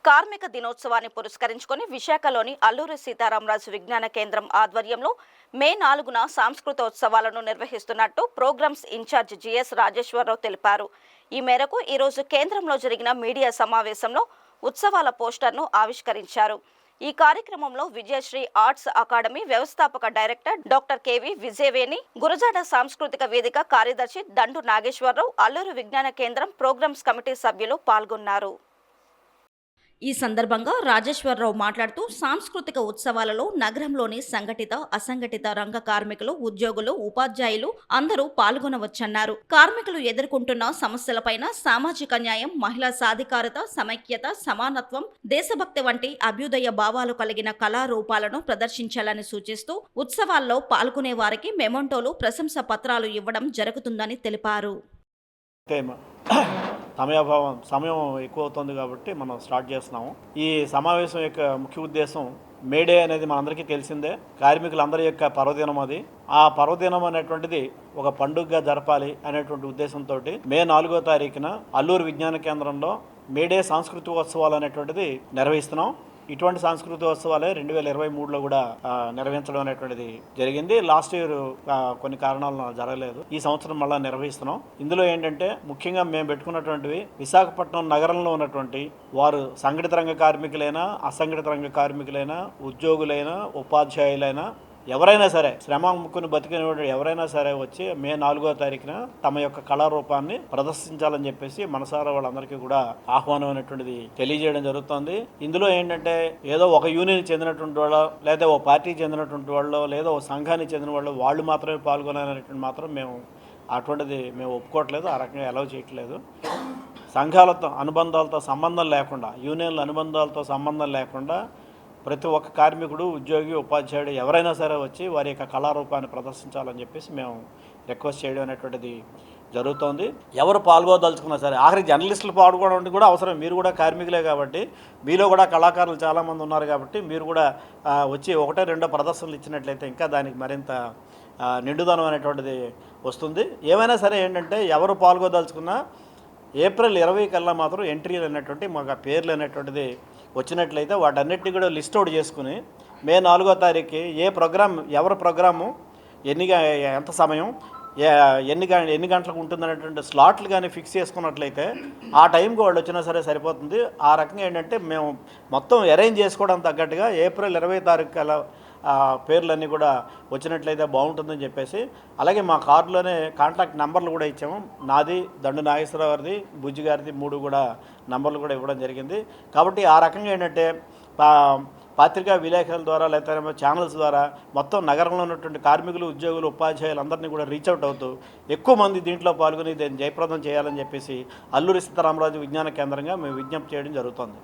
కార్మిక దినోత్సవాన్ని పురస్కరించుకొని విశాఖలోని అల్లూరి సీతారామరాజు విజ్ఞాన కేంద్రం ఆధ్వర్యంలో మే 4న సాంస్కృతోత్సవాలను నిర్వహిస్తున్నట్టు ప్రోగ్రామ్స్ ఇన్ఛార్జ్ జిఎస్ రాజేశ్వరరావు తెలిపారు. ఈ మేరకు ఈరోజు కేంద్రంలో జరిగిన మీడియా సమావేశంలో ఉత్సవాల పోస్టర్ను ఆవిష్కరించారు. ఈ కార్యక్రమంలో విజయశ్రీ ఆర్ట్స్ అకాడమీ వ్యవస్థాపక director doctor KV Vijayaveni, Gurajada సాంస్కృతిక వేదిక కార్యదర్శి దండు నాగేశ్వరరావు, అల్లూరు విజ్ఞాన కేంద్రం ప్రోగ్రామ్స్ కమిటీ సభ్యులు పాల్గొన్నారు. ఈ సందర్భంగా రాజేశ్వరరావు మాట్లాడుతూ సాంస్కృతిక ఉత్సవాలలో నగరంలోని సంఘటిత, అసంఘటిత రంగ కార్మికులు, ఉద్యోగులు, ఉపాధ్యాయులు అందరూ పాల్గొనవచ్చన్నారు. కార్మికులు ఎదుర్కొంటున్న సమస్యలపైన సామాజిక న్యాయం, మహిళా సాధికారత, సమైక్యత, సమానత్వం, దేశభక్తి వంటి అభ్యుదయ భావాలు కలిగిన కళారూపాలను ప్రదర్శించాలని సూచిస్తూ ఉత్సవాల్లో పాల్గొనే వారికి మెమొంటోలు, ప్రశంస పత్రాలు ఇవ్వడం జరుగుతుందని తెలిపారు. సమయం ఎక్కువ అవుతుంది కాబట్టి మనం స్టార్ట్ చేస్తున్నాము. ఈ సమావేశం యొక్క ముఖ్య ఉద్దేశం మేడే అనేది మనందరికీ తెలిసిందే. కార్మికులందరి యొక్క పర్వదినం అది. ఆ పర్వదినం అనేటువంటిది ఒక పండుగగా జరపాలి అనేటువంటి ఉద్దేశంతో మే 4వ తారీఖున అల్లూరు విజ్ఞాన కేంద్రంలో మేడే సాంస్కృతికోత్సవాలు అనేటువంటిది నిర్వహిస్తున్నాం. ఇటువంటి సాంస్కృతికోత్సవాలే 2023లో కూడా నిర్వహించడం అనేటువంటిది జరిగింది. లాస్ట్ ఇయర్ కొన్ని కారణాలను జరగలేదు. ఈ సంవత్సరం మళ్ళీ నిర్వహిస్తున్నాం. ఇందులో ఏంటంటే ముఖ్యంగా మేము పెట్టుకున్నటువంటివి విశాఖపట్నం నగరంలో ఉన్నటువంటి వారు సంఘటిత రంగ కార్మికులైనా, అసంఘటిత రంగ కార్మికులైనా, ఉద్యోగులైనా, ఉపాధ్యాయులైనా ఎవరైనా సరే, శ్రమ అమ్ముకుని బతికిన ఎవరైనా సరే వచ్చి మే 4వ తారీఖున తమ యొక్క కళారూపాన్ని ప్రదర్శించాలని చెప్పేసి మనసారా వాళ్ళందరికీ కూడా ఆహ్వానం అనేటువంటిది తెలియజేయడం జరుగుతుంది. ఇందులో ఏంటంటే ఏదో ఒక యూనియన్ చెందినటువంటి వాళ్ళు, లేదా ఓ పార్టీకి చెందినటువంటి వాళ్ళు, లేదా ఓ సంఘానికి చెందిన వాళ్ళు మాత్రమే పాల్గొనాలనేటువంటి మాత్రం అటువంటిది మేము ఒప్పుకోవట్లేదు. ఆ రకంగా అలౌ చేయట్లేదు. సంఘాలతో అనుబంధాలతో సంబంధం లేకుండా, యూనియన్ల అనుబంధాలతో సంబంధం లేకుండా ప్రతి ఒక్క కార్మికుడు, ఉద్యోగి, ఉపాధ్యాయుడు ఎవరైనా సరే వచ్చి వారి యొక్క కళారూపాన్ని ప్రదర్శించాలని చెప్పేసి మేము రిక్వెస్ట్ చేయడం అనేటువంటిది జరుగుతోంది. ఎవరు పాల్గొదలుచుకున్నా సరే, ఆఖరికి జర్నలిస్టులు పాల్గొనడం కూడా అవసరం. మీరు కూడా కార్మికులే కాబట్టి, మీలో కూడా కళాకారులు చాలామంది ఉన్నారు కాబట్టి మీరు కూడా వచ్చి ఒకటో రెండో ప్రదర్శనలు ఇచ్చినట్లయితే ఇంకా దానికి మరింత నిండుదనం అనేటువంటిది వస్తుంది. ఏమైనా సరే ఏంటంటే ఎవరు పాల్గొదలుచుకున్నా ఏప్రిల్ 20 కల్లా మాత్రం ఎంట్రీలు అనేటువంటి మాకు పేర్లు అనేటువంటిది వచ్చినట్లయితే వాటన్నిటిని కూడా లిస్ట్ అవుట్ చేసుకుని మే 4వ తారీఖుకి ఏ ప్రోగ్రామ్, ఎవరి ప్రోగ్రాము, ఎంత సమయం, ఎన్ని గంటలకు ఉంటుందనేటువంటి స్లాట్లు కానీ ఫిక్స్ చేసుకున్నట్లయితే ఆ టైంకి వాళ్ళు వచ్చినా సరే సరిపోతుంది. ఆ రకంగా ఏంటంటే మేము మొత్తం అరేంజ్ చేసుకోవడం తగ్గట్టుగా ఏప్రిల్ 20 తారీఖు కల్లా పేర్లన్నీ కూడా వచ్చినట్లయితే బాగుంటుందని చెప్పేసి, అలాగే మా కార్డులోనే కాంటాక్ట్ నెంబర్లు కూడా ఇచ్చాము. నాది, దండు నాగేశ్వరరావు గారిది, బుజ్జి గారిది 3 కూడా నంబర్లు కూడా ఇవ్వడం జరిగింది. కాబట్టి ఆ రకంగా ఏంటంటే పత్రికా విలేకరుల ద్వారా లేకపోతే ఛానల్స్ ద్వారా మొత్తం నగరంలో ఉన్నటువంటి కార్మికులు, ఉద్యోగులు, ఉపాధ్యాయులందరినీ కూడా రీచ్అవుట్ అవుతూ ఎక్కువ మంది దీంట్లో పాల్గొని దీన్ని జయప్రదం చేయాలని చెప్పేసి అల్లూరి సీతారామరాజు విజ్ఞాన కేంద్రంగా మేము విజ్ఞప్తి చేయడం జరుగుతుంది.